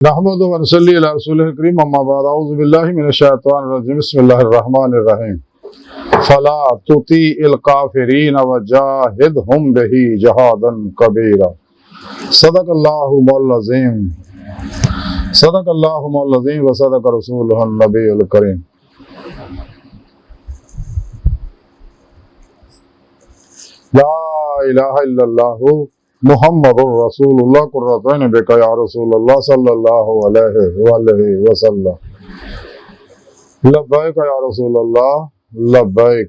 نحمد و نصلی علی رسول الکریم اما بعد اعوذ باللہ من الشیطان الرجیم بسم اللہ الرحمن الرحیم فلا تطیع الکافرین وجاہدہم بہ جہادا کبیرا صدق اللہ العظیم صدق اللہ العظیم و صدق رسولہ النبی الکریم لا الہ الا اللہ محمد الرسول اللہ قرۃ عین بک یا رسول اللہ صلی اللہ علیہ وآلہ وسلم لبیک یا رسول اللہ لبیک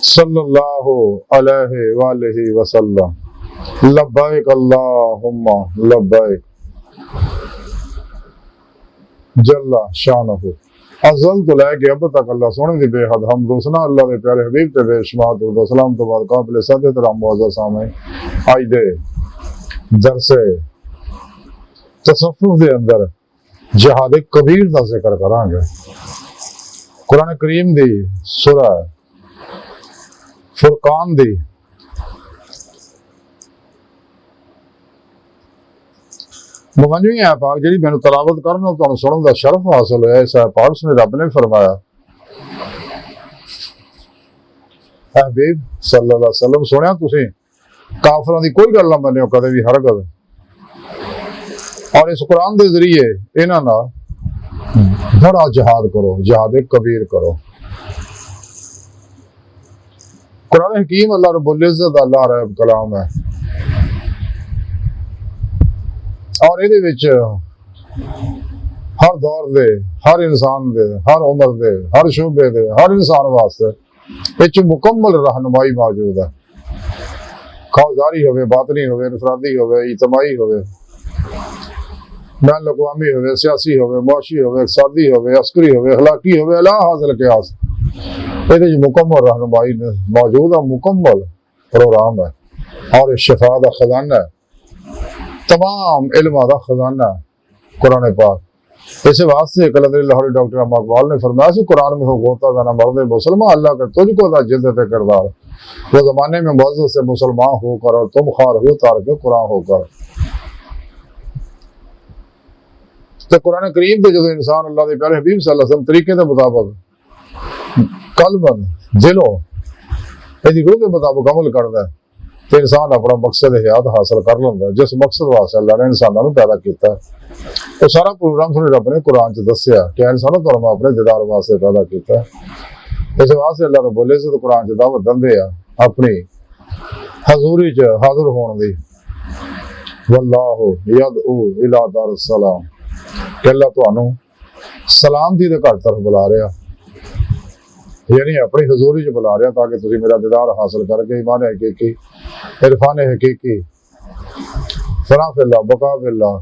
صلی اللہ علیہ وآلہ وسلم لبیک اللہم لبیک جل شانہ ازل تو لے کے اب تک اللہ سونے دی بے حد حمد و ثنا اللہ دے پیارے حبیب تے بے شمار درود و سلام تو بعد قابل صد احترام معزز سامعین آج دے درس تصوف دے اندر جہاد کبیر دا ذکر کران گے۔ قرآن کریم دی سورہ فرقان دی مغنوی ہے پاک جی میں تلاوت کرنا تو سنن دا شرف حاصل ہوا اس پاک اس نے رب نے فرمایا حبیب صلی اللہ علیہ وسلم سنیا تسی کافروں دی کوئی گل نہ منیو کدے بھی ہرگز اور اس قرآن دے ذریعے انہاں نال بڑا جہاد کرو، جہاد کبیر کرو۔ قرآن حکیم اللہ رب العزت اللہ رب کلام ہے اور یہ ہر دور دے ہر انسان دے ہر عمر دے ہر شعبے دے ہر انسان واسطے یہ مکمل رہنمائی موجود ہے، خواہشاری ہوئے، باطنی ہوئے، انفرادی ہوئے، اجتماعی ہوئے، بین الاقوامی ہوئے، سیاسی ہوئے، معاشی ہوئے، اقتصادی ہوئے، عسکری ہوئے، اخلاقی ہوئے، الا حاصل قیاس یہ مکمل رہنمائی موجود ہے، مکمل پروگرام ہے اور شفا کا خزانہ ہے، تمام علم کا خزانہ قرآن پاک۔ اس واسطے قلندر لاہوری ڈاکٹر احمد اقبال نے فرمایا سی قرآن میں ہو ہوتا تھا نہ مرد مسلمان اللہ کا تجھ کو تھا جدت کردار، وہ زمانے میں معزز سے مسلمان ہو کر اور تم خار ہو تارک قرآن ہو کر۔ تو قرآن کریم کے جب انسان اللہ کے پیارے حبیب صلی اللہ علیہ وسلم طریقے کے مطابق قلباً دلوں یہ روح کے مطابق عمل کرتا ہے تو انسان اپنا مقصد حیات حاصل کر لینا ہے، جس مقصد واسطے اللہ نے انسانوں پیدا کیتا ہے۔ تو سارا پروگرام تھوڑے رب نے قرآن چ دسیا کہ انسانوں تو ہم اپنے دیدار واسطے پیدا کیتا ہے، اس واسطے اللہ رب العزت قرآن چ دعوت دندے آ اپنی حضوری چ حاضر ہون دی، واللہ یدعو الی دار السلام کہ اللہ تانوں سلامتی دے گھر طرف بلا رہا، یعنی اپنی حضوری چ بلا رہا تاکہ تسی میرا دیدار حاصل کر کے ایمان حقیقی، عرفان حقیقی، فنا فی اللہ، بقا فی اللہ،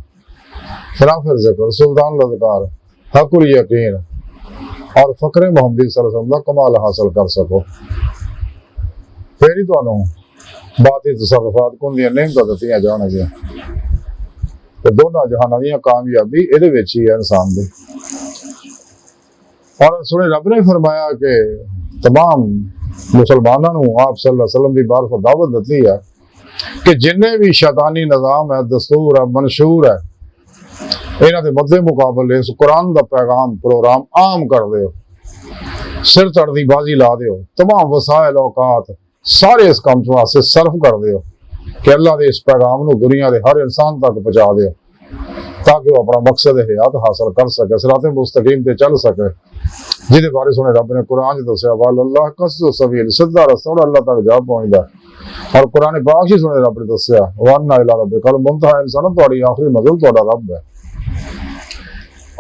فنا فی الذکر، سلطان الاذکار، حق الیقین اور فقر محمدی صلی اللہ علیہ وسلم کا کمال حاصل کر سکو۔ پھر ہی تانوں باطنی تصرفات کن دیاں نعمتاں دتیاں جان گیاں تے دونوں جہاناں دی کامیابی اے دے وچ ہی ہے انسان دی۔ اور سنے رب نے فرمایا کہ تمام مسلمانوں آپ صلی اللہ علیہ وسلم کی بار دعوت دیتی ہے کہ جننے بھی شیطانی نظام ہے، دستور ہے، منشور ہے، انہاں دے مد مقابلے اس قرآن دا پیغام پروگرام عام کر دیو، سر چڑھدی بازی لا دیو، تمام وسائل اوقات سارے اس کام واسطے صرف کر دیو کہ اللہ دے اس پیغام نو دنیا دے ہر انسان تک پہنچا دیو تاکہ وہ اپنا مقصد حیات حاصل کر سکے، صراط مستقیم تے چل سکے، جہدے بارے سنے رب نے قرآن دسیا وال اللہ قصد سبیل، سیدھا رستہ اللہ تک جا پہنچتا ہے۔ اور قرآن پاک ہی سنے رب نے دسیا وانا الی ربک المنتہی، انسان تہاڈی آخری منزل تہاڈا رب ہے۔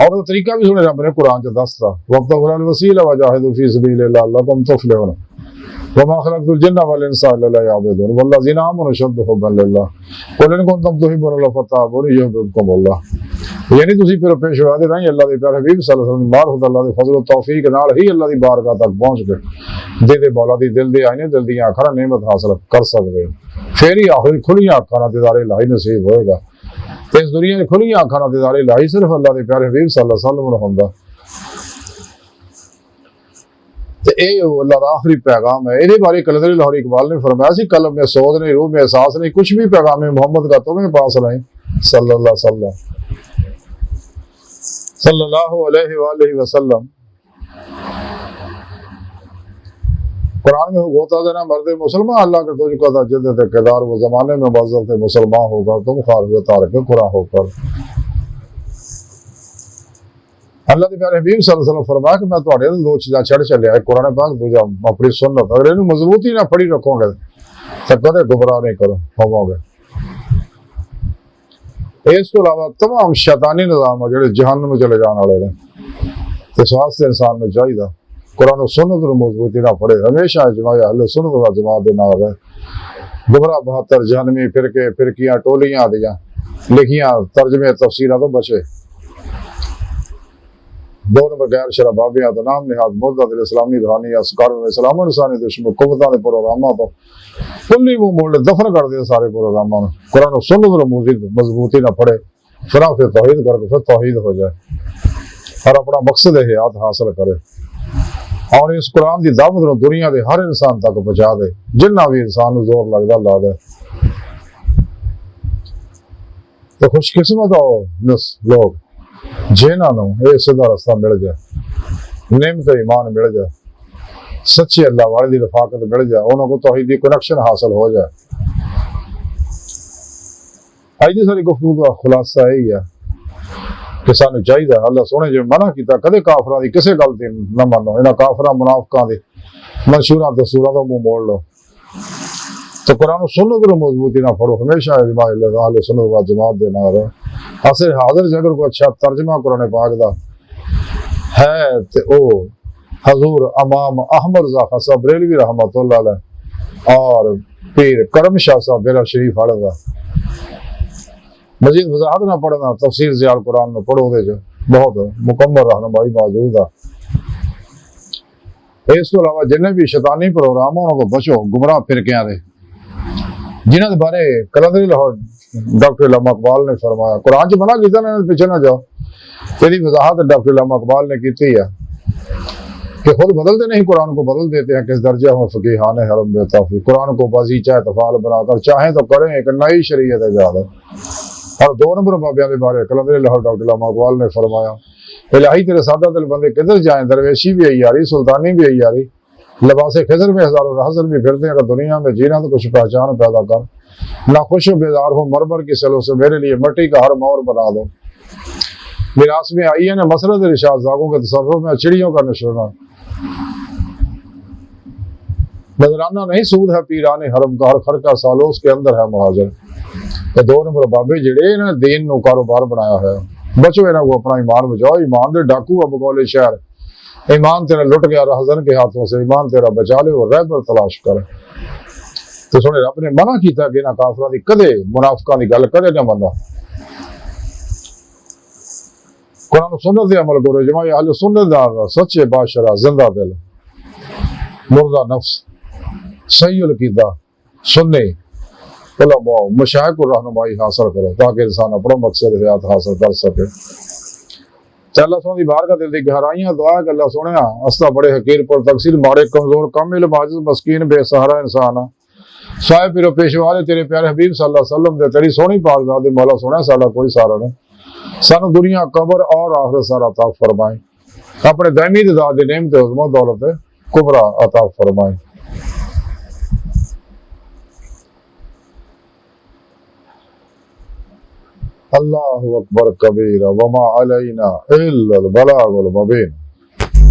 اور وہ طریقہ بھی سنے رب نے قرآن چ دستا وابتغوا الوسیلہ وجاہدوا فی سبیل اللہ لعلکم تفلحون وما خلقت الجن والانس الا لیعبدون والذین آمنوا اشد حبا للہ قل ان کنتم تحبون اللہ فاتبعونی یحببکم اللہ۔ یعنی تسی پھر پیشوا دے رہے اللہ دے پیارے حبیب صلی اللہ علیہ وسلم معرفت اللہ دے فضل و توفیق نال ہی اللہ دی بارگاہ تک پہنچ کے دے مولا دی دل دے آئینے دل دی آنکھاں نعمت حاصل کر سکتے، پھر ہی آخری کھلی آنکھاں دیدار الہی نصیب ہوئے گا۔ تو اس دنیا میں کھلی آنکھاں دیدار الہی صرف اللہ دے پیارے حبیب صلی اللہ علیہ وسلم نے ہوندا۔ تو اے اللہ دا آخری پیغام ہے۔ یہ بارے قلندر لاہوری اقبال نے فرمایا سی قلب میں سوز نہیں، روح میں احساس نہیں، کچھ بھی پیغام محمد کا تمہیں پاس نہیں، صلی اللہ علیہ وآلہ وسلم قرآن میں ہوتا دینا مرد مسلمان اللہ کے تجھ کو تھا جد کردار وہ زمانے میں مذہب تھے مسلمان ہو کر تم خارج تارک قرآن ہو کر اللہ کے پیارے حبیب صلی اللہ علیہ وسلم فرمایا کہ میں تھوڑے دو چیزاں چڑھ چلے قرآن پاک دوجا اپنی سنت اگر انہوں مضبوطی نہ پڑھی رکھو گے تو کدے گمراہ نہیں کرو ہوو گے اس کو علاوہ تمام شیطانی نظام جڑے جہنم میں چلے جان والے ہیں اس واسطے انسان میں چاہیے قرآن و سنت کو مضبوطی نہ پڑھے ہمیشہ اجماع اہل سنت و جماعت دے نال رہے گمراہ 72 جہنمی فرقے فرقیاں ٹولیاں دیاں لکھیاں ترجمے تفسیرات تو بچے 2 نمبر غیر شرع بابیاں تو نام نہاد مدت الاسلامی دہانی اسکار اسلام انسانی دشمن قوتاں دے پروگراماں تو کلی منہ موڑ دفن کر دے سارے پروگراماں قرآن و سنت کو مضبوطی نہ پڑھے پھر توحید کر کے پھر توحید ہو جائے اور اپنا مقصد حیات حاصل کرے اور اس قرآن کی دعوت نو دنیا دے ہر انسان تک پہنچا دے جنہ بھی انسان نو زور لگتا لا دے تو خوش قسمت ہو لوگ جنہاں نو یہ سیدھا رستہ مل جائے نعمت ایمان مل جائے سچے اللہ والے دی رفاقت مل جائے انہوں کو توحیدی کنیکشن حاصل ہو جائے آج دی ساری گفتگو کا خلاصہ یہی ہے کہ سانو چاہیے اللہ سونے جو منع کیتا کدے کافراں دی کسے گل تے نہ منو انہاں کافراں منافقاں دے منشوراں دستوراں دا منہ موڑ لو تو قرآن و سنت کو مضبوطی نہ پڑھو ہمیشہ اجماع اہل سنت و جماعت دے نال اصل حاضر جے اگر کوئی اچھا ترجمہ قرآن پاک دا ہے تے او حضور امام احمد رضا خان صاحب بریلوی رحمۃ اللہ علیہ اور پیر کرم شاہ صاحب بیرا شریف والے دا مزید وضاحت نہ پڑھنا تفسیر ضیاء القرآن میں پڑھو دے جو بہت مکمل رہنمائی موجود ہے اس کو علاوہ جنہیں بھی شیطانی پروگرام انہوں کو بچو گمراہ فرقیاں دے جنہوں کے بارے کلندری لاہور ڈاکٹر علامہ اقبال نے فرمایا قرآن چ منع کیتا نا پیچھے نہ جاؤ تیری وضاحت ڈاکٹر علامہ اقبال نے کی ہے کہ خود بدلتے نہیں قرآن کو بدل دیتے ہیں کس درجہ میں فقیحان حرم بے توفیق قرآن کو بازی چاہے تفعال بنا کر چاہیں تو کریں ایک نئی شریعت ایجاد ہے اور 2 نمبر بابیاں کے بارے کلندری لاہور ڈاکٹر علامہ اقبال نے فرمایا الہی تیرے سادہ دل بندے کدھر جائیں درویشی بھی ہے یاری سلطانی بھی ہے یاری لباس خضر میں ہزاروں حضر بھی پھرتے ہیں اگر دنیا میں جینا تو کچھ پہچان پیدا کر نہ خوش و بیدار ہو مرمر کی سلوں سے میرے لیے مٹی کا ہر مور بنا دو میراث میں آئی ہے نا مسرت رشاد زاگوں کے تصرف میں چڑیوں کا نشانہ نظرانہ نہیں سود ہے پیرانے حرم کا ہر خرقہ سالوس کے اندر ہے مہاجر یہ 2 نمبر بابے جڑے انہوں نے دین نو کاروبار بنایا ہے بچو انہوں کو اپنا ایمان بچاؤ ایمان دے ڈاکو اب گولے شہر ایمان تیرا لٹ گیا رہزن کے ہاتھوں سے ایمان تیرا بچا لے اور رہبر تلاش کر تو سونے رب نے منع کیتا کہ انہاں کافراں دی کدے منافقاں دی گل کدے نہ منو قرآن و سنت دے عمل کرو جماعت اہل سنت دار سچے باشرہ زندہ دل مردہ نفس صحیح العقیدہ سنی علماء مشائخ کو رہنمائی حاصل کرو تاکہ انسان اپنا مقصد حیات حاصل کر سکے اللہ سونے دی بار کا دل دی گہرائیاں دعا کہ اللہ سونے استا بڑے حقیر پر تقصیر مارے کمزور کم علم عاجز مسکین بے سہارا انسان صاحب پیرو پیشوا دے تیرے پیارے حبیب صلی اللہ علیہ وسلم دے تیری سونی پاک ذات دے مولا سونے ساڈا کوئی سہارا نہیں سانو دنیا قبر اور آخرت سارا عطا فرمائے اپنے دائمی ذات دی نعمت عظمت دولت کبرا عطا فرمائے اللہ اکبر کبیرہ وما علینا الا البلاغ المبین